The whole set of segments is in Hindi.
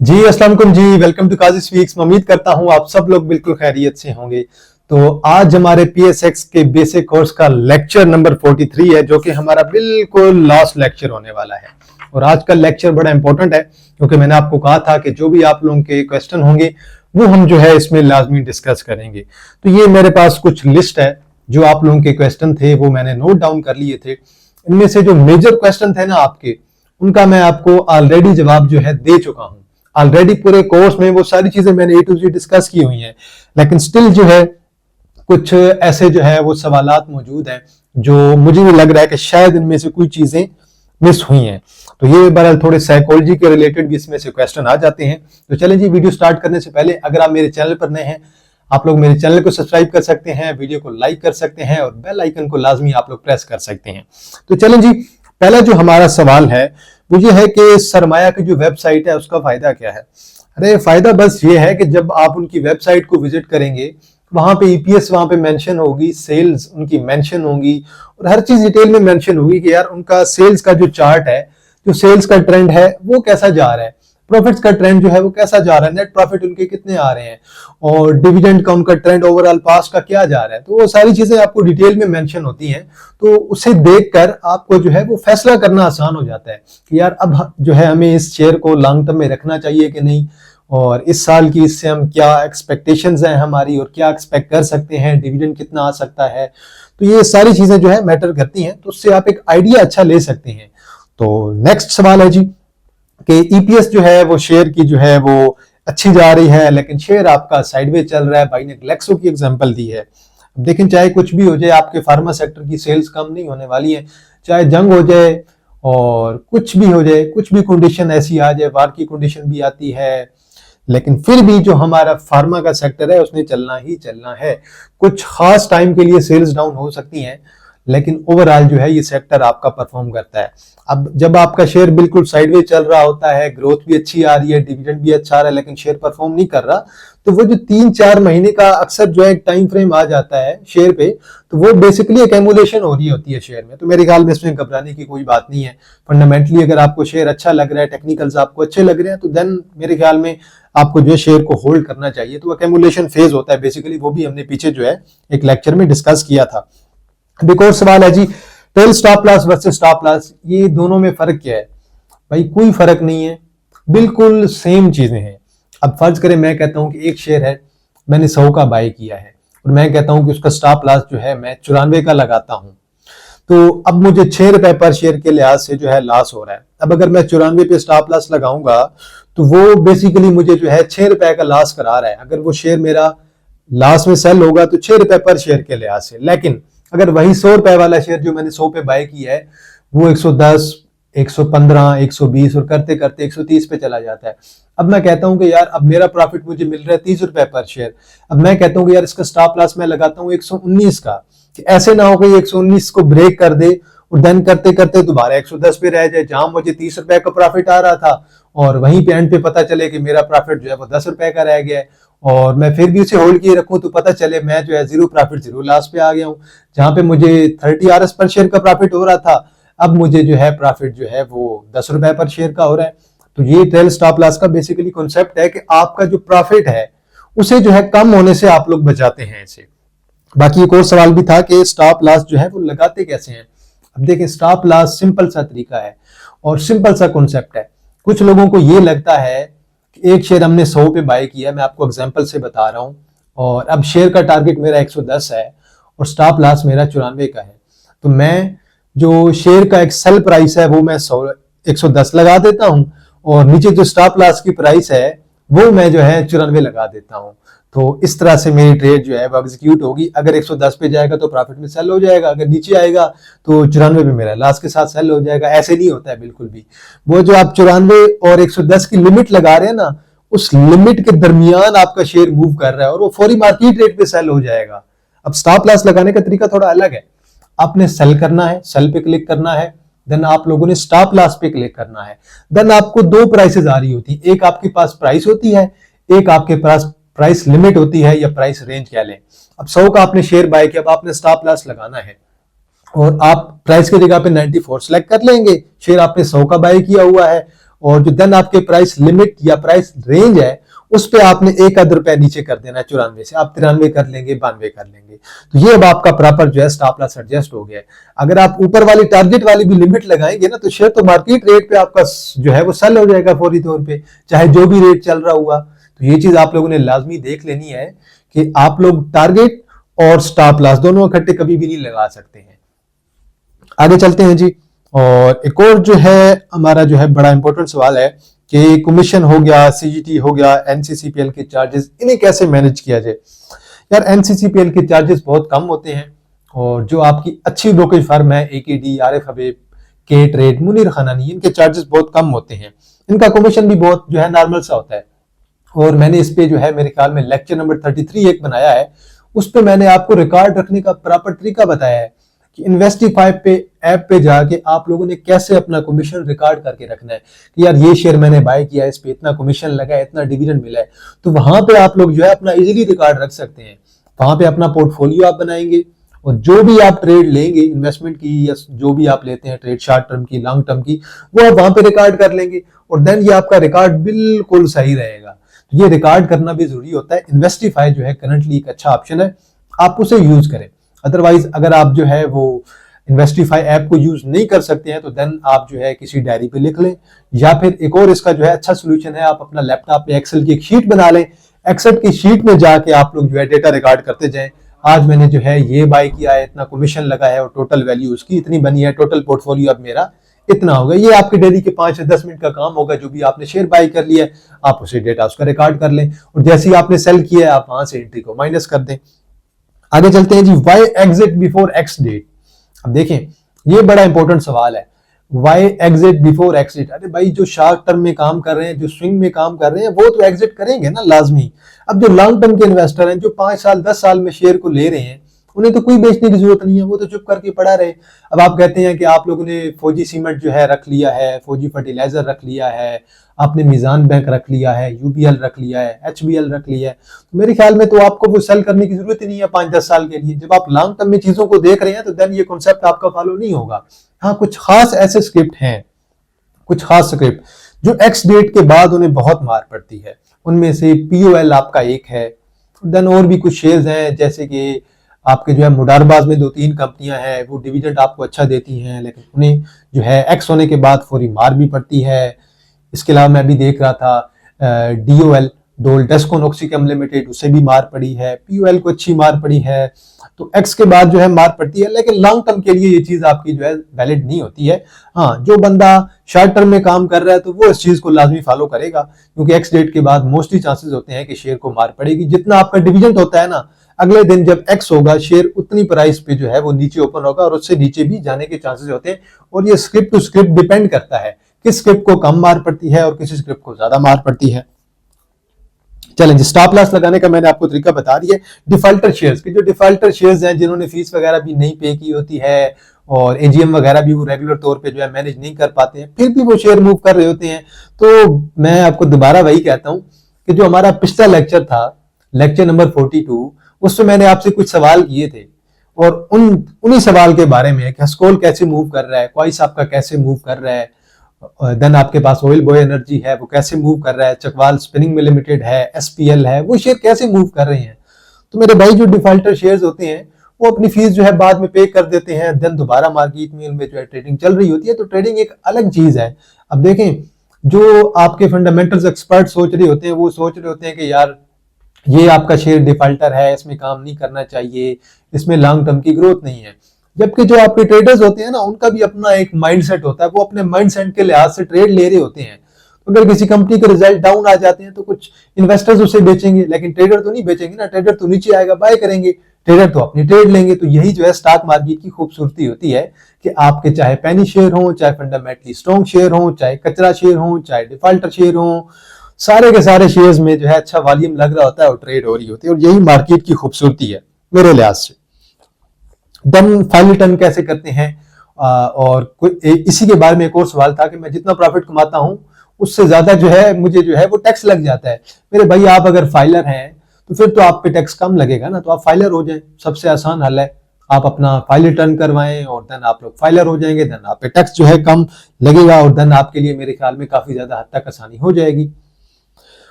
जी अस्सलाम वालेकुम जी। Welcome to Qazi speaks. मैं उम्मीद करता हूं आप सब लोग बिल्कुल खैरियत से होंगे। तो आज हमारे पीएसएक्स के बेसिक कोर्स का लेक्चर नंबर 43 है, जो कि हमारा बिल्कुल लास्ट लेक्चर होने वाला है। और आज का लेक्चर बड़ा इंपॉर्टेंट है क्योंकि मैंने आपको कहा था कि जो भी आप लोगों के क्वेश्चन होंगे वो हम जो है इसमें लाजमी डिस्कस करेंगे। तो ये मेरे पास कुछ लिस्ट है, जो आप लोगों के क्वेश्चन थे वो मैंने नोट डाउन कर लिए थे। इनमें से जो मेजर क्वेश्चन थे ना आपके, उनका मैं आपको ऑलरेडी जवाब जो है दे चुका हूं। ऑलरेडी पूरे कोर्स में वो सारी चीजें मैंने ए टू जी डिस्कस की हुई हैं, लेकिन स्टिल जो है कुछ ऐसे जो है वो सवालात मौजूद हैं जो मुझे भी लग रहा है कि शायद इनमें से कोई चीजें मिस हुई हैं। तो ये बहरहाल थोड़े साइकोलॉजी के रिलेटेड भी इसमें से क्वेश्चन आ जाते हैं। तो चलें जी, वीडियो स्टार्ट करने से पहले अगर आप मेरे चैनल पर नए हैं, आप लोग मेरे चैनल को सब्सक्राइब कर सकते हैं, वीडियो को लाइक कर सकते हैं और बेल आइकन को लाजमी आप लोग प्रेस कर सकते हैं। तो चलें जी, पहला जो हमारा सवाल है वो ये है कि सरमाया की जो वेबसाइट है उसका फायदा क्या है। अरे फायदा बस ये है कि जब आप उनकी वेबसाइट को विजिट करेंगे, वहां पे ईपीएस वहां पे मेंशन होगी, सेल्स उनकी मेंशन होगी और हर चीज डिटेल में मेंशन होगी कि यार उनका सेल्स का जो चार्ट है, जो सेल्स का ट्रेंड है वो कैसा जा रहा है, प्रॉफिट्स का ट्रेंड जो है वो कैसा जा रहा है, नेट प्रॉफिट उनके कितने आ रहे हैं और डिविडेंड का उनका ट्रेंड ओवरऑल पास्ट का क्या जा रहा है। तो वो सारी चीजें आपको डिटेल में मेंशन होती हैं। तो उसे देखकर आपको जो है वो फैसला करना आसान हो जाता है कि यार अब जो है हमें इस शेयर को लॉन्ग टर्म में रखना चाहिए कि नहीं, और इस साल की इससे हम क्या एक्सपेक्टेशंस हैं हमारी और क्या एक्सपेक्ट कर सकते हैं, डिविडेंड कितना आ सकता है। तो ये सारी चीजें जो है मैटर करती हैं, तो उससे आप एक आइडिया अच्छा ले सकते हैं। तो नेक्स्ट सवाल है जी कि ईपीएस जो है वो शेयर की जो है वो अच्छी जा रही है, लेकिन शेयर आपका साइडवेज चल रहा है। भाई ने ग्लेक्सो की एग्जांपल दी है। अब देखें, चाहे कुछ भी हो जाए, आपके फार्मा सेक्टर की सेल्स कम नहीं होने वाली है, चाहे जंग हो जाए और कुछ भी हो जाए, कुछ भी कंडीशन ऐसी आ जाए, वार की कंडीशन भी आती है, लेकिन फिर भी जो हमारा फार्मा का सेक्टर है उसने चलना ही चलना है। कुछ खास टाइम के लिए सेल्स डाउन हो सकती हैं, लेकिन ओवरऑल जो है ये सेक्टर आपका परफॉर्म करता है। अब जब आपका शेयर बिल्कुल साइडवेज चल रहा होता है, ग्रोथ भी अच्छी आ रही है, डिविडेंड भी अच्छा आ रहा है, लेकिन शेयर परफॉर्म नहीं कर रहा, तो वो जो 3-4 महीने का अक्सर जो है एक टाइम फ्रेम आ जाता है शेयर पे, तो वो बेसिकली एक्यूमुलेशन हो रही होती है शेयर में। तो मेरे ख्याल में इसमें घबराने की कोई बात नहीं है। फंडामेंटली अगर आपको शेयर अच्छा लग रहा है, टेक्निकल्स आपको अच्छे लग रहे हैं, तो देन मेरे ख्याल में आपको जो है शेयर को होल्ड करना चाहिए। तो एक्यूमुलेशन फेज होता है बेसिकली, वो भी हमने पीछे जो है एक लेक्चर में डिस्कस किया था। अब एक और सवाल है जी, trail stop loss versus stop loss, ये दोनों में फर्क क्या है? भाई कोई फर्क नहीं है, बिल्कुल सेम चीजें हैं। अब फर्ज करें मैं कहता हूं कि एक शेयर है, मैंने 100 का बाय किया है और मैं कहता हूं कि उसका स्टॉप लॉस जो है मैं 94 का लगाता हूं। तो अब मुझे 6 रुपए पर शेयर के लिहाज से जो है लॉस हो रहा है। अब अगर मैं 94 पे स्टॉप लॉस लगाऊंगा तो वो बेसिकली मुझे जो है 6 रुपए का लॉस करा रहा है। अगर वो शेयर मेरा लॉस में सेल होगा तो 6 रुपए पर शेयर के लिहाज से, लेकिन अगर वही 100 रुपए वाला शेयर जो मैंने 100 पे बाय किया है वो 110, 115, 120 और करते करते 130 पे चला जाता है। अब मैं कहता हूं कि यार अब मेरा प्रॉफिट मुझे मिल रहा है 30 रुपए पर शेयर। अब मैं कहता हूं कि यार इसका स्टॉप लॉस मैं लगाता हूं 119 का, कि ऐसे ना हो कि 119 को ब्रेक कर दे और देन करते करते दोबारा 110 पे रह जाए, जहां मुझे 30 रुपए का प्रॉफिट आ रहा था और वहीं पे एंड पे पता चले कि मेरा प्रॉफिट जो है वो 10 रुपए का रह गया है और मैं फिर भी उसे होल्ड किए रखूं, तो पता चले मैं जो है जीरो प्रॉफिट जीरो लॉस पे आ गया हूं। जहां पे मुझे 30 आरएस पर शेयर का प्रॉफिट हो रहा था, अब मुझे जो है प्रॉफिट जो है वो 10 रुपए पर शेयर का हो रहा है। तो ये ट्रेल स्टॉप लॉस का बेसिकली कॉन्सेप्ट है कि आपका जो प्रॉफिट है उसे जो है कम होने से आप लोग बचाते हैं इसे। बाकी एक और सवाल भी था कि स्टॉप लॉस जो है वो लगाते कैसे हैं। अब देखें, स्टॉप लॉस सिंपल सा तरीका है और सिंपल सा कॉन्सेप्ट है। कुछ लोगों को ये लगता है कि एक शेयर हमने 100 पे बाय किया, मैं आपको एग्जांपल से बता रहा हूं, और अब शेयर का टारगेट मेरा 110 है और स्टॉप लॉस मेरा 94 का है, तो मैं जो शेयर का एक सेल प्राइस है वो मैं 110 लगा देता हूं और नीचे जो स्टॉप लॉस की प्राइस है वो मैं जो है 94 लगा देता हूं। तो इस तरह से मेरी ट्रेड जो है वो एग्जीक्यूट होगी। अगर 110 पे जाएगा तो प्रॉफिट में सेल हो जाएगा, अगर नीचे आएगा तो 94 पे मेरा लॉस के साथ सेल हो जाएगा। ऐसे नहीं होता है बिल्कुल भी। वो जो आप 94 और 110 की लिमिट लगा रहे हैं ना, उस लिमिट के दरमियान आपका शेयर मूव कर रहा है और वो फौरी मार्केट रेट पे सेल हो जाएगा। अब स्टॉप लॉस लगाने का तरीका थोड़ा अलग है। आपने सेल करना है, सेल पे क्लिक करना है, देन आप लोगों ने स्टॉप लॉस पे क्लिक करना है। देन आपको दो प्राइसेस आ रही होती है, एक आपके पास प्राइस होती है, एक आपके पास प्राइस लिमिट होती है या प्राइस रेंज कह लें। अब 100 का आपने शेयर बाय किया, अब आपने स्टॉप लॉस लगाना है और आप प्राइस की जगह पे 94 सेलेक्ट कर लेंगे। शेयर आपने 100 का बाय किया हुआ है और जो देन आपके प्राइस लिमिट या प्राइस रेंज है उस पे आपने 1 रुपया नीचे कर देना है 94 से, आप 93 कर लेंगे, 92 कर लेंगे। तो ये अब आपका प्रॉपर जो है स्टॉप लॉस एडजस्ट हो गया है। अगर आप ऊपर वाली टारगेट वाली भी लिमिट लगाएंगे ना तो शेयर तो मार्केट रेट पे आपका जो है वो सेल हो जाएगा फौरी तौर पे, चाहे जो भी रेट चल रहा हुआ। तो ये चीज आप लोगों ने लाजमी देख लेनी है कि आप लोग टारगेट और स्टॉप लॉस दोनों इकट्ठे कभी भी नहीं लगा सकते हैं। आगे चलते हैं जी। और एक और जो है हमारा जो है बड़ा इंपॉर्टेंट सवाल है कि कमीशन हो गया, सीजीटी हो गया, एनसीसीपीएल के चार्जेस, इन्हें कैसे मैनेज किया जाए। यार एनसीसीपीएल के चार्जेस बहुत कम होते हैं और जो आपकी अच्छी ब्रोकरेज फर्म है एकेडी, आरिफ हबीब, के ट्रेड, मुनीर खानानी, इनके चार्जेस बहुत कम होते हैं। इनका कमीशन भी बहुत जो है नॉर्मल सा होता है। और मैंने इस पे जो है मेरे ख्याल में लेक्चर नंबर 33 एक बनाया है, उस पे मैंने आपको रिकॉर्ड रखने का प्रॉपर तरीका बताया है कि इन्वेस्टिफाई पे ऐप पे जाके आप लोगों ने कैसे अपना कमीशन रिकॉर्ड करके रखना है कि यार ये शेयर मैंने बाय किया है, इस पे इतना कमीशन लगा है, इतना डिविडेंड मिला है। तो वहां पे आप लोग जो है अपना इजीली रिकॉर्ड रख सकते हैं। वहां पे अपना पोर्टफोलियो आप बनाएंगे और जो भी आप ट्रेड लेंगे इन्वेस्टमेंट की या जो भी आप लेते हैं ट्रेड, शॉर्ट टर्म की, लॉन्ग टर्म की, वो आप वहां पे रिकॉर्ड कर लेंगे और देन ये आपका रिकॉर्ड बिल्कुल सही रहेगा। ये रिकॉर्ड करना भी जरूरी होता है। इन्वेस्टिफाई जो है करंटली एक अच्छा ऑप्शन है, आप उसे यूज करें। अदरवाइज अगर आप जो है वो इन्वेस्टिफाई ऐप को यूज नहीं कर सकते हैं तो देन आप जो है किसी डायरी पे लिख लें, या फिर एक और इसका जो है अच्छा सोल्यूशन है, आप अपना लैपटॉप पे एक्सेल की एक शीट बना लें। एक्सेल की शीट में जाके आप लोग जो है डेटा रिकॉर्ड करते जाएं, आज मैंने जो है ये बाय किया है, इतना कमीशन लगा है और टोटल वैल्यू उसकी इतनी बनी है, टोटल पोर्टफोलियो अब मेरा इतना होगा। ये आपके डेली के 5 से 10 मिनट का काम होगा। जो भी आपने शेयर बाय कर लिया है आप उसे डेटा उसका रिकॉर्ड कर लें और जैसे ही आपने सेल किया है आप वहां से एंट्री को माइनस कर दें। आगे चलते हैं जी। Why exit before ex date. अब देखें ये बड़ा इंपॉर्टेंट सवाल है, वाई एग्जिट बिफोर एक्सिट। अरे भाई जो शॉर्ट टर्म में काम कर रहे हैं, जो स्विंग में काम कर रहे हैं, वो तो एग्जिट करेंगे ना लाजमी। अब जो लॉन्ग टर्म के इन्वेस्टर हैं, जो 5 साल 10 साल में शेयर को ले रहे हैं, उन्हें तो कोई बेचने की जरूरत नहीं है, वो तो चुप करके पड़ा रहे। अब आप कहते हैं कि आप लोगों ने फौजी सीमेंट जो है रख लिया है, फौजी फर्टिलाइजर रख लिया है, आपने मीजान बैंक रख लिया है, यूबीएल रख लिया है, एचबीएल रख लिया है, तो मेरे ख्याल में तो आपको वो सेल करने की जरूरत ही नहीं है 5-10 साल के लिए। जब आप लॉन्ग टर्म में चीजों को देख रहे हैं तो देन ये कॉन्सेप्ट आपका फॉलो नहीं होगा। हाँ, कुछ खास ऐसे स्क्रिप्ट हैं, कुछ खास स्क्रिप्ट जो एक्स डेट के बाद उन्हें बहुत मार पड़ती है। उनमें से पीओएल आपका एक है, देन और भी कुछ शेयर्स हैं जैसे कि आपके जो है मुडारबाज में 2-3 कंपनियां हैं, वो डिविडेंड आपको अच्छा देती हैं, लेकिन उन्हें जो है एक्स होने के बाद फौरी मार भी पड़ती है। इसके अलावा मैं भी देख रहा था डीओएल, डोल डेस्कोन ऑक्सीकेम लिमिटेड, उसे भी मार पड़ी है, पीओएल को अच्छी मार पड़ी है। तो एक्स के बाद जो है मार पड़ती है, लेकिन लॉन्ग टर्म के लिए ये चीज आपकी जो है वैलिड नहीं होती है। हाँ, जो बंदा शॉर्ट टर्म में काम कर रहा है तो वो इस चीज को लाजमी फॉलो करेगा, क्योंकि एक्स डेट के बाद मोस्टली चांसेस होते हैं कि शेयर को मार पड़ेगी। जितना आपका डिविडेंड होता है ना, अगले दिन जब एक्स होगा शेयर उतनी प्राइस पे जो है वो नीचे ओपन होगा और उससे नीचे भी जाने के चांसेस होते हैं। और ये स्क्रिप्ट टू स्क्रिप्ट डिपेंड करता है, किस स्क्रिप्ट को कम मार पड़ती है और किसी स्क्रिप्ट को ज्यादा मार पड़ती है। चलें जी, स्टॉप लॉस लगाने का मैंने आपको तरीका बता दिया। डिफॉल्टर शेयर्स के, जो डिफॉल्टर शेयर्स हैं जिन्होंने फीस वगैरह भी नहीं पे की होती है और एजीएम वगैरह भी वो रेगुलर तौर पे जो है मैनेज नहीं कर पाते हैं, फिर भी वो शेयर मूव कर रहे होते हैं, तो मैं आपको दोबारा वही कहता हूं कि जो हमारा पिछला लेक्चर था, लेक्चर नंबर 42, उसमें मैंने आपसे कुछ सवाल किए थे और उन्हीं सवाल के बारे में कि हस्कोल कैसे मूव कर रहा है, क्वाइस आपका कैसे मूव कर रहा है, देन आपके पास ऑयल बॉय एनर्जी है वो कैसे मूव कर रहा है, चकवाल स्पिनिंग मिल लिमिटेड है, एसपीएल है, वो शेयर कैसे मूव कर रहे हैं। तो मेरे भाई जो डिफॉल्टर शेयर्स होते हैं वो अपनी फीस जो है बाद में पे कर देते हैं, देन दोबारा मार्केट में उनमें जो है ट्रेडिंग चल रही होती है। तो ट्रेडिंग एक अलग चीज है। अब देखें, जो आपके फंडामेंटल्स एक्सपर्ट सोच रहे होते हैं, वो सोच रहे होते हैं कि यार ये आपका शेयर डिफॉल्टर है, इसमें काम नहीं करना चाहिए, इसमें लॉन्ग टर्म की ग्रोथ नहीं है। जबकि जो आपके ट्रेडर्स होते हैं ना, उनका भी अपना एक माइंडसेट होता है, वो अपने माइंडसेट के लिहाज से ट्रेड ले रहे होते हैं। अगर किसी कंपनी के रिजल्ट डाउन आ जाते हैं तो कुछ इन्वेस्टर्स उसे बेचेंगे, लेकिन ट्रेडर तो नहीं बेचेंगे ना, ट्रेडर तो नीचे आएगा बाय करेंगे, ट्रेडर तो अपनी ट्रेड लेंगे। तो यही जो है स्टॉक मार्केट की खूबसूरती होती है कि आपके चाहे पेनी शेयर हो, चाहे फंडामेंटली स्ट्रॉन्ग शेयर हो, चाहे कचरा शेयर हो, चाहे डिफॉल्टर शेयर हो, सारे के सारे शेयर्स में जो है अच्छा वॉल्यूम लग रहा होता है और ट्रेड हो रही होती है, और यही मार्केट की खूबसूरती है मेरे लिहाज से। देन फाइनल टर्न कैसे करते हैं, और इसी के बारे में एक और सवाल था कि मैं जितना प्रॉफिट कमाता हूं उससे ज्यादा जो है मुझे जो है वो टैक्स लग जाता है। मेरे भाई आप अगर फाइलर हैं तो फिर तो आप पे टैक्स कम लगेगा ना, तो आप फाइलर हो जाएं, सबसे आसान हल है। आप अपना फाइल रिटर्न करवाएं और देन आप लोग फाइलर हो जाएंगे, देन आप पे टैक्स जो है कम लगेगा और देन आपके लिए मेरे ख्याल में काफी ज्यादा हद तक आसानी हो जाएगी।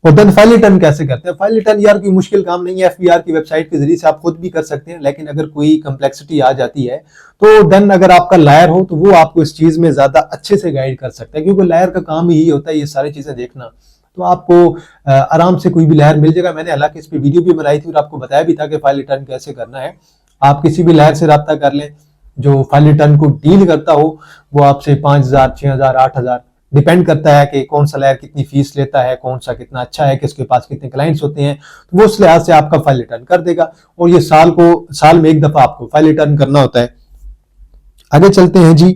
और देन फाइल रिटर्न कैसे करते हैं? फाइल रिटर्न यार कोई मुश्किल काम नहीं है, एफबीआर की वेबसाइट के जरिए से आप खुद भी कर सकते हैं, लेकिन अगर कोई कम्प्लेक्सिटी आ जाती है तो देन अगर आपका लायर हो तो वो आपको इस चीज में ज्यादा अच्छे से गाइड कर सकता है, क्योंकि लायर का काम ही यही होता है ये सारी चीजें देखना। तो आपको आराम से कोई भी लायर मिल जाएगा। मैंने हालांकि इस पे वीडियो भी बनाई थी और आपको बताया भी था कि फाइल रिटर्न कैसे करना है। आप किसी भी लायर से राब्ता कर लें जो फाइल रिटर्न को डील करता हो, वो आपसे 5,000, 6,000, 8,000 डिपेंड करता है कि कौन सा लायर कितनी फीस लेता है, कौन सा कितना अच्छा है, किसके पास कितने क्लाइंट्स होते हैं, तो वो उस लिहाज से आपका फाइल रिटर्न कर देगा। और ये साल में एक दफा आपको फाइल रिटर्न करना होता है। आगे चलते हैं जी।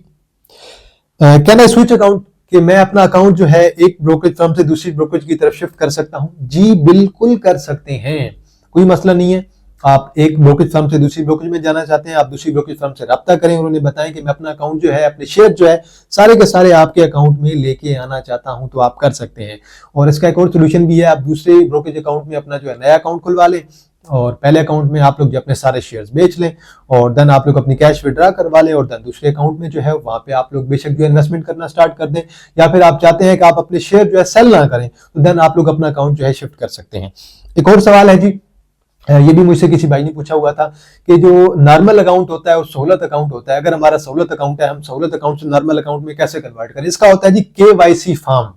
कैन आई स्विच अकाउंट, कि मैं अपना अकाउंट जो है एक ब्रोकरेज फर्म से दूसरी ब्रोकरेज की तरफ शिफ्ट कर सकता हूं? जी बिल्कुल कर सकते हैं, कोई मसला नहीं है। आप एक ब्रोकरेज फर्म से दूसरी ब्रोकरेज में जाना चाहते हैं, आप दूसरी ब्रोकरेज फर्म से राब्ता करें और उन्हें बताएं कि मैं अपना अकाउंट जो है, अपने शेयर जो है सारे के सारे आपके अकाउंट में लेके आना चाहता हूं, तो आप कर सकते हैं। और इसका एक और सोल्यूशन भी है, आप दूसरे ब्रोकरेज अकाउंट में अपना जो है नया अकाउंट खुलवा लें और पहले अकाउंट में आप लोग जो अपने सारे शेयर्स बेच लें और देन आप लोग अपनी कैश विड्रा करवा लें और देन दूसरे अकाउंट में जो है वहां पे आप लोग बेशक जो इन्वेस्टमेंट करना स्टार्ट कर दें, या फिर आप चाहते हैं कि आप अपने शेयर जो है सेल ना करें, तो देन आप लोग अपना अकाउंट जो है शिफ्ट कर सकते हैं। एक और सवाल है जी, ये भी मुझसे किसी भाई ने पूछा हुआ था कि जो नॉर्मल अकाउंट होता है और सहूलत अकाउंट होता है, अगर हमारा सहूलत अकाउंट है, हम सहूलत अकाउंट से नॉर्मल अकाउंट में कैसे कन्वर्ट करें? इसका होता है जी केवाईसी फॉर्म।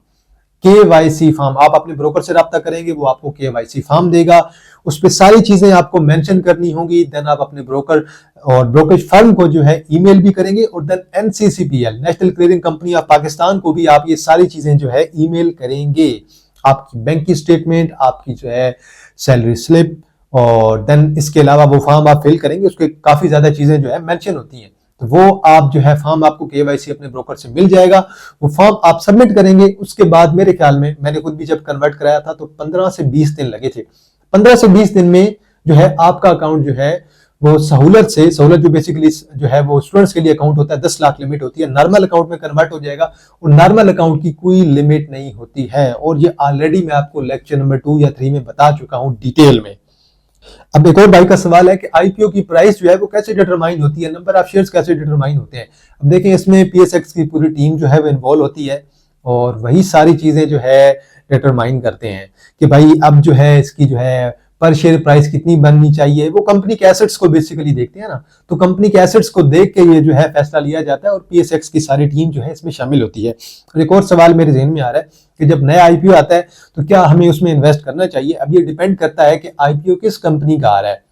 केवाईसी फॉर्म आप अपने ब्रोकर से राब्ता करेंगे, वो आपको केवाईसी फॉर्म देगा, उस पर सारी चीजें आपको मेंशन करनी होंगी। देन आप अपने ब्रोकर और ब्रोकरेज फर्म को जो है ईमेल भी करेंगे और then NCCPL, national clearing company of Pakistan को भी आप ये सारी चीजें जो है ईमेल करेंगे। आपकी बैंक की स्टेटमेंट, आपकी जो है सैलरी स्लिप और देन इसके अलावा वो फॉर्म आप फिल करेंगे, उसके काफी ज्यादा चीजें जो है मेंशन होती हैं, तो वो आप जो है फॉर्म आपको केवाईसी अपने ब्रोकर से मिल जाएगा, वो फॉर्म आप सबमिट करेंगे। उसके बाद मेरे ख्याल में, मैंने खुद भी जब कन्वर्ट कराया था तो 15 से 20 दिन लगे थे। 15 से 20 दिन में जो है आपका अकाउंट जो है वो सहूलत जो बेसिकली जो है वो स्टूडेंट्स के लिए अकाउंट होता है, 10 लाख लिमिट होती है, नॉर्मल अकाउंट में कन्वर्ट हो जाएगा और नॉर्मल अकाउंट की कोई लिमिट नहीं होती है। और ये ऑलरेडी मैं आपको लेक्चर नंबर 2 या 3 में बता चुका हूं डिटेल में। अब एक और भाई का सवाल है कि आईपीओ की प्राइस जो है वो कैसे डिटरमाइन होती है, नंबर ऑफ शेयर्स कैसे डिटरमाइन होते हैं? अब देखें, इसमें पीएसएक्स की पूरी टीम जो है वो इन्वॉल्व होती है और वही सारी चीजें जो है डिटरमाइन करते हैं कि भाई अब जो है इसकी जो है पर शेयर प्राइस कितनी बननी चाहिए। वो कंपनी के एसेट्स को बेसिकली देखते हैं ना, तो कंपनी के एसेट्स को देख के ये जो है फैसला लिया जाता है और पीएसएक्स की सारी टीम जो है इसमें शामिल होती है। और एक और सवाल मेरे जहन में आ रहा है कि जब नया आईपीओ आता है तो क्या हमें उसमें इन्वेस्ट करना चाहिए? अब ये डिपेंड करता है कि आईपीओ किस कंपनी का आ रहा है।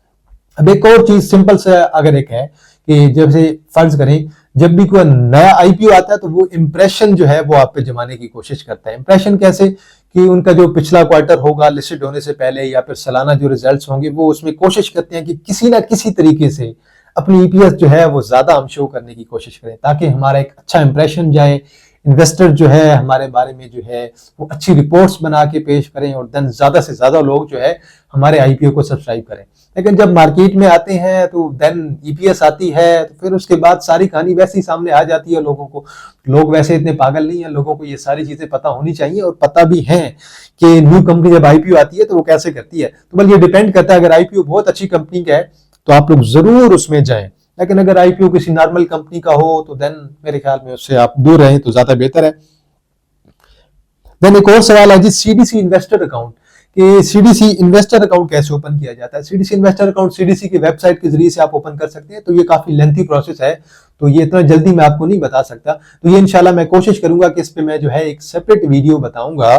अब एक और चीज सिंपल से अगर एक है कि जैसे फर्ज करें जब भी कोई नया आईपीओ आता है तो वो इंप्रेशन जो है वो आप पे जमाने की कोशिश करता है। इंप्रेशन कैसे? कि उनका जो पिछला क्वार्टर होगा लिस्टेड होने से पहले या फिर सालाना जो रिजल्ट्स होंगे वो उसमें कोशिश करते हैं कि किसी ना किसी तरीके से अपनी ईपीएस जो है वो ज्यादा हम शो करने की कोशिश करें ताकि हमारा एक अच्छा इंप्रेशन जाए, इन्वेस्टर जो है हमारे बारे में जो है वो अच्छी रिपोर्ट्स बना के पेश करें और देन ज्यादा से ज्यादा लोग जो है हमारे आईपीओ को सब्सक्राइब करें। लेकिन जब मार्केट में आते हैं तो देन ईपीएस आती है तो फिर उसके बाद सारी कहानी वैसे ही सामने आ जाती है लोगों को। लोग वैसे इतने पागल नहीं है, लोगों को ये सारी चीजें पता होनी चाहिए और पता भी है कि न्यू कंपनी जब आईपीओ आती है तो वो कैसे करती है। तो बल ये डिपेंड करता है, अगर आईपीओ बहुत अच्छी कंपनी का है तो आप लोग जरूर उसमें जाएं, लेकिन अगर आईपीओ किसी नॉर्मल कंपनी का हो तो देन मेरे ख्याल में उससे आप दूर रहें तो ज्यादा बेहतर है। देन एक और सवाल है जी सीडीसी इन्वेस्टर अकाउंट, कि सीडीसी इन्वेस्टर अकाउंट कैसे ओपन किया जाता है? सीडीसी इन्वेस्टर अकाउंट सीडीसी की वेबसाइट के जरिए से आप ओपन कर सकते हैं, तो ये काफी लेंथी प्रोसेस है तो ये इतना जल्दी मैं आपको नहीं बता सकता। तो ये इंशाल्लाह मैं कोशिश करूंगा कि इस पे मैं जो है एक सेपरेट वीडियो बताऊंगा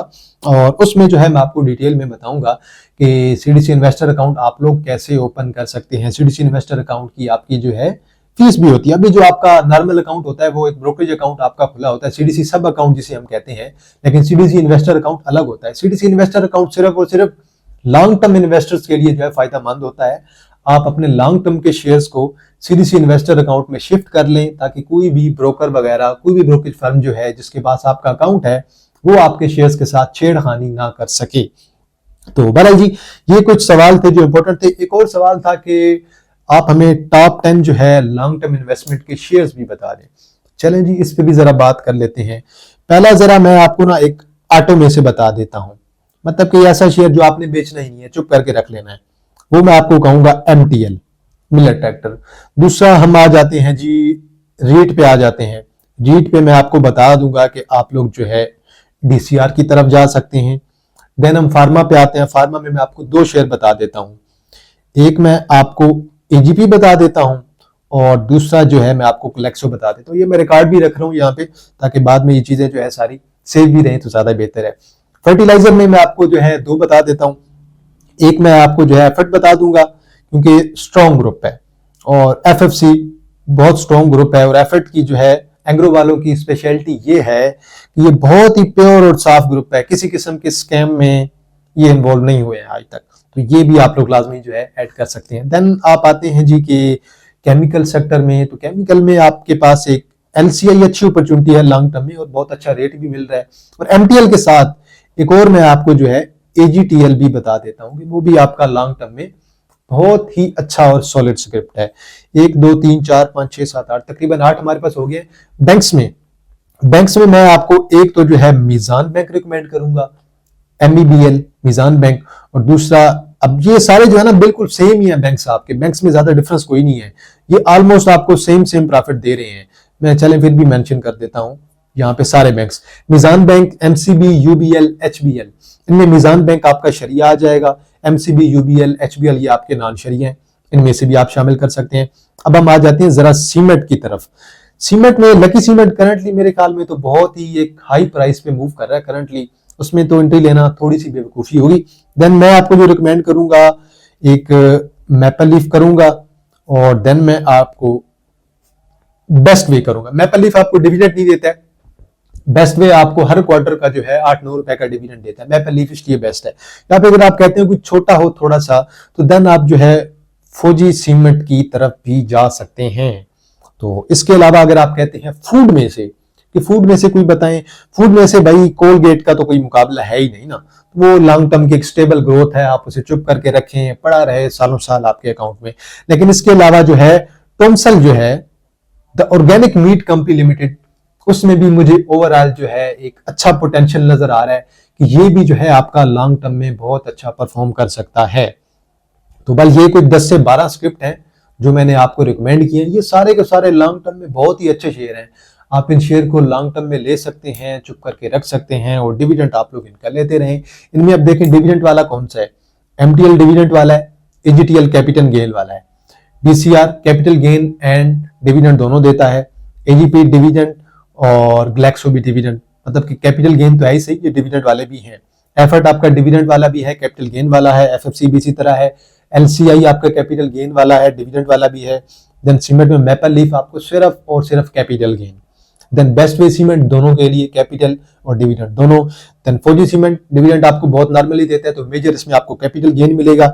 और उसमें जो है मैं आपको डिटेल में बताऊंगा कि सीडीसी इन्वेस्टर अकाउंट आप लोग कैसे ओपन कर सकते हैं। सीडीसी इन्वेस्टर अकाउंट की आपकी जो है फीस भी होती है। अभी जो आपका नॉर्मल अकाउंट होता है वो एक ब्रोकरेज अकाउंट आपका खुला होता है, सीडीसी सब अकाउंट जिसे हम कहते हैं, लेकिन सीडीसी इन्वेस्टर अकाउंट अलग होता है। सीडीसी इन्वेस्टर अकाउंट सिर्फ और सिर्फ लॉन्ग टर्म इन्वेस्टर्स के लिए जो है फायदेमंद होता है। आप अपने लॉन्ग टर्म के शेयर्स को सीडीसी इन्वेस्टर अकाउंट में शिफ्ट कर लें ताकि कोई भी ब्रोकर वगैरह, कोई भी ब्रोकरेज फर्म जो है जिसके पास आपका अकाउंट है वो आपके शेयर्स के साथ छेड़खानी ना कर सके। तो बहरहाल जी ये कुछ सवाल थे जो इंपॉर्टेंट थे। एक और सवाल था कि आप हमें टॉप 10 जो है लॉन्ग टर्म इन्वेस्टमेंट के शेयर्स भी बता दें। चलें जी इस पे भी जरा बात कर लेते हैं। पहला जरा मैं आपको ना एक ऑटो में से बता देता हूं, मतलब कि ऐसा शेयर जो आपने बेचना ही नहीं है, चुप करके रख लेना है, वो मैं आपको कहूंगा एमटीएल। Miller tractor. दूसरा हम आ जाते हैं जी रीट पे आ जाते हैं। रीट पे मैं आपको बता दूंगा कि आप लोग जो है डीसीआर की तरफ जा सकते हैं। देन हम फार्मा पे आते हैं। फार्मा में मैं आपको दो शेयर बता देता हूं, एक मैं आपको एजीपी बता देता हूं और दूसरा जो है मैं आपको ग्लेक्सो बता देता हूं। ये मैं रिकॉर्ड भी रख रहा हूं यहाँ पे ताकि बाद में ये चीजें जो है सारी सेव भी रहें तो ज्यादा बेहतर है। फर्टिलाइजर में मैं आपको जो है दो बता देता हूं, एक मैं आपको जो है एफर्ट बता दूंगा क्योंकि स्ट्रॉन्ग ग्रुप है और एफएफसी बहुत स्ट्रॉन्ग ग्रुप है। और एफर्ट की जो है एंग्रो वालों की स्पेशलिटी ये है कि ये बहुत ही प्योर और साफ ग्रुप है, किसी किस्म के स्कैम में ये इन्वॉल्व नहीं हुए हैं आज तक, तो ये भी आप लोग लाजमी जो है ऐड कर सकते हैं। देन आप आते हैं जी कि केमिकल सेक्टर में, तो केमिकल में आपके पास एक एलसीआई अच्छी अपॉर्चुनिटी है लॉन्ग टर्म में और बहुत अच्छा रेट भी मिल रहा है। और एमटीएल के साथ एक और मैं आपको जो है एजीटीएल भी बता देता हूं कि वो भी आपका लॉन्ग टर्म में बहुत ही अच्छा और सॉलिड स्क्रिप्ट है। 1 2 3 4 5 6 7 8 तकरीबन 8 हमारे पास हो गए। बैंक्स में मैं आपको एक तो जो है मीजान बैंक रिकमेंड करूंगा, एमईबीएल मीजान बैंक, और दूसरा अब ये सारे जो है ना बिल्कुल सेम ही है बैंक्स, आपके बैंक्स में ज्यादा डिफरेंस कोई नहीं है, ये ऑलमोस्ट आपको सेम प्रॉफिट दे रहे हैं। मैं चलें फिर भी मेंशन कर देता हूं यहाँ पे सारे banks, Meezan bank, MCB, UBL, HBL, इनमें मीजान बैंक आपका शरिया आ जाएगा, एमसीबी, यूबीएल, एचबीएल ये आपके नॉन शरिया हैं, इनमें से भी आप शामिल कर सकते हैं। अब हम आ जाते हैं जरा सीमेंट की तरफ। सीमेंट में लकी सीमेंट करंटली मेरे ख्याल में तो बहुत ही एक हाई प्राइस पे मूव कर रहा है करंटली, उसमें तो एंट्री लेना थोड़ी सी बेवकूफी होगी। देन मैं आपको जो रिकमेंड करूंगा एक मैपल लीफ करूंगा और देन मैं आपको बेस्ट वे करूंगा। मैपल लीफ आपको डिविडेंड नहीं देता है, बेस्ट वे आपको हर क्वार्टर का जो है 8-9 रुपए का डिविडेंड देता है। मैपल लीफ इसलिए बेस्ट है। यहाँ पे अगर आप कहते हैं कुछ छोटा हो थोड़ा सा तो देन आप जो है फौजी सीमेंट की तरफ भी जा सकते हैं। तो इसके अलावा अगर आप कहते हैं फूड में से कि फूड में से कोई बताएं, फूड में से भाई कोलगेट का तो कोई मुकाबला है ही नहीं ना, वो लॉन्ग टर्म की एक स्टेबल ग्रोथ है, आप उसे चुप करके रखें, पड़ा रहे सालों साल आपके अकाउंट में। लेकिन इसके अलावा जो है टॉमसल जो है the organic meat company limited, उसमें भी मुझे ओवरऑल जो है एक अच्छा पोटेंशियल नजर आ रहा है कि ये भी जो है आपका लॉन्ग टर्म में बहुत अच्छा परफॉर्म कर सकता है। तो बल ये कुछ 10 से 12 स्क्रिप्ट हैं जो मैंने आपको रिकमेंड किए हैं, ये सारे के सारे लॉन्ग टर्म में बहुत ही अच्छे शेयर हैं। आप इन शेयर को लॉन्ग टर्म में ले सकते हैं, चुप करके रख सकते हैं और डिविडेंड आप लोग इनका लेते रहें। इनमें अब देखें डिविडेंड वाला कौन सा है, एमटीएल डिविडेंड वाला है, एजीटीएल कैपिटल गेन वाला है, DCR capital gain and dividend दोनों देता है, एजीपी डिविडेंड और ग्लैक्सो भी डिविडेंड, मतलब कि कैपिटल गेन तो है ही सही, ये डिविडेंड वाले भी हैं। एफर्ट आपका डिविडेंड वाला भी है, कैपिटल गेन वाला है, एफएफसी भी इसी तरह है, एलसीआई आपका कैपिटल गेन वाला है, डिविडेंड वाला भी है। देन सीमेंट में मैपल लीफ आपको सिर्फ और सिर्फ capital gain. Then best way cement दोनों के लिए कैपिटल और डिविडेंड दोनों। देन फौजी सीमेंट डिविडेंड आपको बहुत नॉर्मली देता है तो मेजर इसमें आपको कैपिटल गेन मिलेगा,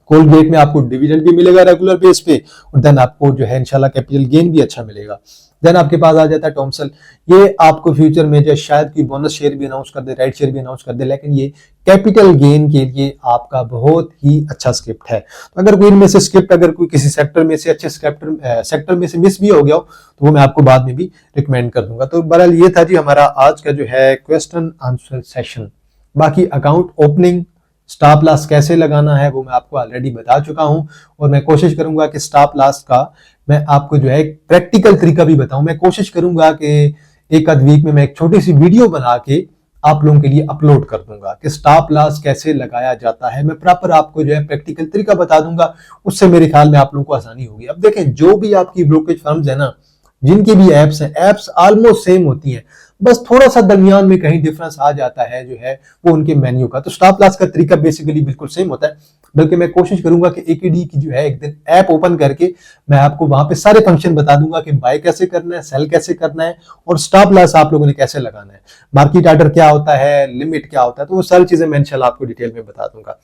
कोलगेट में आपको डिविडेंड भी मिलेगा रेगुलर बेस पे और देन आपको जो है इंशाल्लाह कैपिटल गेन भी अच्छा मिलेगा। देन आपके पास आ जाता है टॉमसल, ये आपको फ्यूचर में जो शायद कोई बोनस शेयर भी अनाउंस कर दे, राइट शेयर भी अनाउंस कर दे, लेकिन ये कैपिटल गेन के लिए आपका बहुत ही अच्छा स्क्रिप्ट है। तो अगर कोई इनमें से स्क्रिप्ट अगर कोई किसी सेक्टर में से अच्छे सेक्टर में से मिस भी हो गया हो तो वो मैं आपको बाद में भी रिकमेंड कर दूंगा। तो बहरहाल ये था जी हमारा आज का जो है क्वेश्चन आंसर सेशन। बाकी अकाउंट ओपनिंग, स्टॉप लॉस कैसे लगाना है वो मैं आपको ऑलरेडी बता चुका हूं और मैं कोशिश करूंगा कि स्टॉप लॉस का मैं आपको जो है एक प्रैक्टिकल तरीका भी बताऊं। मैं कोशिश करूंगा कि एक आध वीक में मैं एक छोटी सी वीडियो बना के आप लोगों के लिए अपलोड कर दूंगा कि स्टॉप लॉस कैसे लगाया जाता है। मैं प्रॉपर आपको जो है प्रैक्टिकल तरीका बता दूंगा, उससे मेरे ख्याल में आप लोगों को आसानी होगी। अब देखें जो भी आपकी ब्रोकरेज फर्म्स है ना, जिनकी भी एप्स हैं, एप्स ऑलमोस्ट सेम होती हैं, बस थोड़ा सा दरमियान में कहीं डिफरेंस आ जाता है जो है वो उनके मेन्यू का। तो स्टॉप लॉस का तरीका बेसिकली बिल्कुल सेम होता है, बल्कि मैं कोशिश करूंगा कि एकेडी की जो है एक दिन ऐप ओपन करके मैं आपको वहां पे सारे फंक्शन बता दूंगा कि बाय कैसे करना है, सेल कैसे करना है और स्टॉप लॉस आप लोगों ने कैसे लगाना है, मार्केट ऑर्डर क्या होता है, लिमिट क्या होता है, तो वो सारी चीजें मैं इंशाल्लाह आपको डिटेल में बता दूंगा।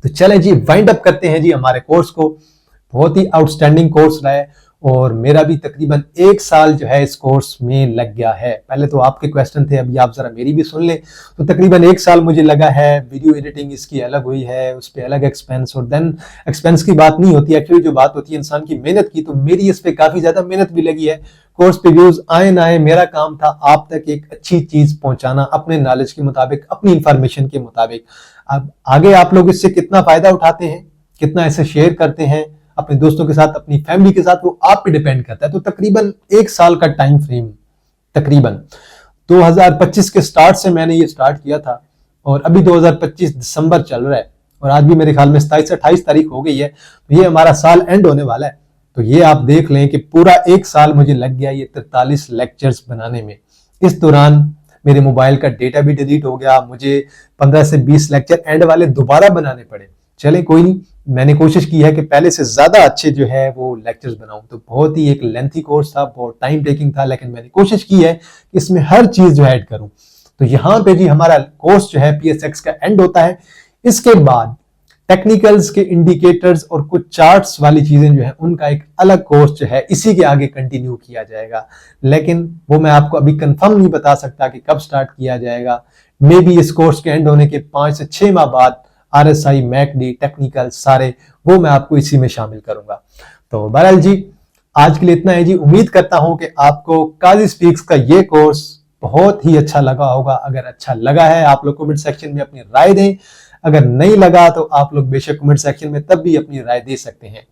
तो चलें जी वाइंड अप करते हैं जी हमारे कोर्स को। बहुत ही आउटस्टैंडिंग कोर्स रहा है और मेरा भी तकरीबन 1 साल जो है इस कोर्स में लग गया है। पहले तो आपके क्वेश्चन थे, अभी आप जरा मेरी भी सुन लें। तो तकरीबन 1 साल मुझे लगा है, वीडियो एडिटिंग इसकी अलग हुई है, उस पर अलग एक्सपेंस, और देन एक्सपेंस की बात नहीं होती, एक्चुअली जो बात होती है इंसान की मेहनत की। तो मेरी इस पर काफी ज्यादा मेहनत भी लगी है। कोर्स पे व्यूज आए ना आए, मेरा काम था आप तक एक अच्छी चीज पहुंचाना अपने नॉलेज के मुताबिक, अपनी इंफॉर्मेशन के मुताबिक। अब आगे आप लोग इससे कितना फायदा उठाते हैं, कितना इसे शेयर करते हैं, अपने दोस्तों के साथ, अपनी फैमिली के साथ, वो आप पे डिपेंड करता है। तो तकरीबन 1 साल का टाइम फ्रेम, तकरीबन 2025 के स्टार्ट से मैंने ये स्टार्ट किया था और अभी 2025 दिसंबर चल रहा है और आज भी मेरे ख्याल में 27-28 तारीख हो गई है। तो ये हमारा साल एंड होने वाला है। तो ये आप देख लें कि पूरा 1 साल मुझे लग गया ये 43 लेक्चर्स बनाने में। इस दौरान मेरे मोबाइल का डेटा भी डिलीट हो गया, मुझे 15 से 20 लेक्चर एंड वाले दोबारा बनाने पड़े। चले कोई नहीं, मैंने कोशिश की है कि पहले से ज्यादा अच्छे जो है वो लेक्चर्स बनाऊं। तो बहुत ही एक लेंथी कोर्स था, बहुत टाइम टेकिंग था, लेकिन मैंने कोशिश की है कि इसमें हर चीज जो ऐड करूं। तो यहाँ पे जी हमारा कोर्स जो है PSX का एंड होता है। इसके बाद टेक्निकल्स के इंडिकेटर्स और कुछ चार्ट्स वाली चीजें जो है उनका एक अलग कोर्स जो है इसी के आगे कंटिन्यू किया जाएगा, लेकिन वो मैं आपको अभी कंफर्म नहीं बता सकता कि कब स्टार्ट किया जाएगा। मे बी इस कोर्स के एंड होने के 5 से 6 माह बाद RSI, मैकडी, टेक्निकल सारे वो मैं आपको इसी में शामिल करूंगा। तो बहरहाल जी आज के लिए इतना है जी। उम्मीद करता हूं कि आपको काजी स्पीक्स का ये कोर्स बहुत ही अच्छा लगा होगा। अगर अच्छा लगा है आप लोग कमेंट सेक्शन में अपनी राय दें, अगर नहीं लगा तो आप लोग बेशक कमेंट सेक्शन में तब भी अपनी राय दे सकते हैं।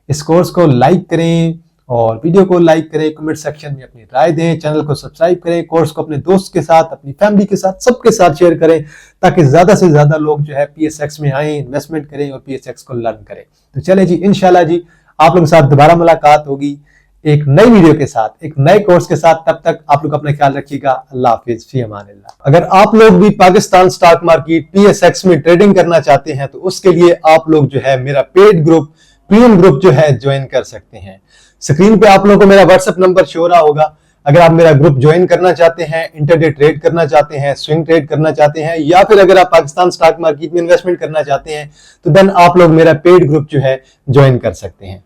इस कोर्स को लाइक करें और वीडियो को लाइक करें, कमेंट सेक्शन में अपनी राय दें, चैनल को सब्सक्राइब करें, कोर्स को अपने दोस्त के साथ, अपनी फैमिली के साथ, सबके साथ शेयर करें ताकि ज्यादा से ज्यादा लोग जो है PSX में आए, इन्वेस्टमेंट करें और PSX को लर्न करें। तो चले जी, इंशाल्लाह जी आप लोगों के साथ दोबारा मुलाकात होगी एक नई वीडियो के साथ, एक नए कोर्स के साथ। तब तक आप लोग अपना ख्याल रखिएगा। अल्लाह हाफिज, फी अमानिल्लाह। अगर आप लोग भी पाकिस्तान स्टॉक मार्केट PSX में ट्रेडिंग करना चाहते हैं तो उसके लिए आप लोग जो है मेरा पेड ग्रुप, प्रीमियम ग्रुप जो है ज्वाइन कर सकते हैं। स्क्रीन पे आप लोगों को मेरा व्हाट्सएप नंबर शो हो रहा होगा। अगर आप मेरा ग्रुप ज्वाइन करना चाहते हैं, इंटरडे ट्रेड करना चाहते हैं, स्विंग ट्रेड करना चाहते हैं, या फिर अगर आप पाकिस्तान स्टॉक मार्केट में इन्वेस्टमेंट करना चाहते हैं तो देन आप लोग मेरा पेड ग्रुप जो है ज्वाइन कर सकते हैं।